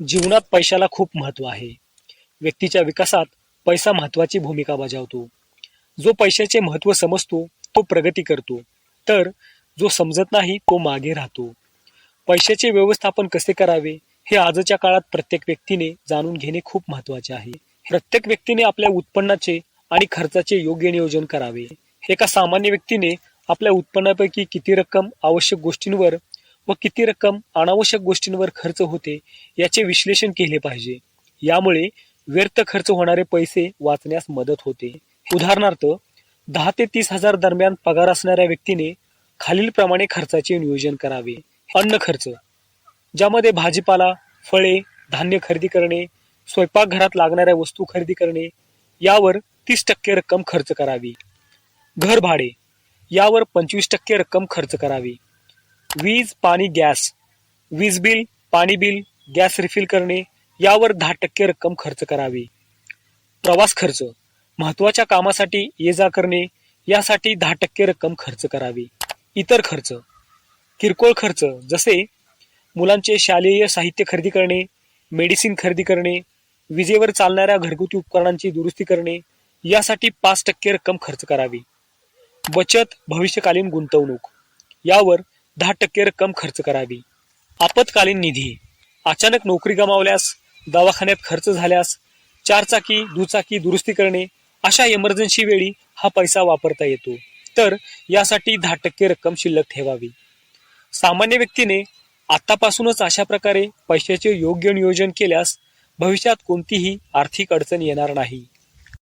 जीवनात पैशाला खूप महत्त्व आहे. व्यक्तीच्या विकासात पैसा महत्त्वाची भूमिका बजावतो. जो पैशाचे महत्त्व समजतो तो प्रगती करतो, तर जो समजत नाही तो मागे राहतो. पैशाचे व्यवस्थापन कसे करावे हे आजच्या काळात प्रत्येक व्यक्तीने जाणून घेणे खूप महत्त्वाचे आहे. प्रत्येक व्यक्तीने आपल्या उत्पन्नाचे आणि खर्चाचे योग्य नियोजन करावे. एका सामान्य व्यक्तीने आपल्या उत्पन्नापैकी किती रक्कम आवश्यक गोष्टींवर व किती रक्कम अनावश्यक गोष्टींवर खर्च होते याचे विश्लेषण केले पाहिजे. यामुळे व्यर्थ खर्च होणारे पैसे वाचण्यास मदत होते. उदाहरणार्थ, 10 ते 30,000 दरम्यान पगार असणाऱ्या व्यक्तीने खालीलप्रमाणे खर्चाचे नियोजन करावे. अन्न खर्च, ज्यामध्ये भाजीपाला, फळे, धान्य खरेदी करणे, स्वयंपाकघरात लागणाऱ्या वस्तू खरेदी करणे यावर 30% रक्कम खर्च करावी. घर भाडे, यावर 25% रक्कम खर्च करावी. वीज, पाणी, गॅस, वीज बिल, पाणी बिल, गॅस रिफिल करणे यावर 10% रक्कम खर्च करावी. प्रवास खर्च, महत्त्वाच्या कामासाठी ये जा करणे यासाठी 10% रक्कम खर्च करावी. इतर खर्च, किरकोळ खर्च जसे मुलांचे शालेय साहित्य खरेदी करणे, मेडिसिन खरेदी करणे, विजेवर चालणाऱ्या घरगुती उपकरणांची दुरुस्ती करणे यासाठी 5% रक्कम खर्च करावी. बचत, भविष्यकालीन गुंतवणूक यावर 10% रक्कम खर्च करावी. आपत्कालीन निधी, अचानक नोकरी गमावल्यास, दवाखान्यात खर्च झाल्यास, चारचाकी दुचाकी दुरुस्ती करणे अशा इमर्जन्सी वेळी हा पैसा वापरता येतो, तर यासाठी 10% रक्कम शिल्लक ठेवावी. सामान्य व्यक्तीने आतापासूनच अशा प्रकारे पैशाचे योग्य नियोजन केल्यास भविष्यात कोणतीही आर्थिक अडचण येणार नाही.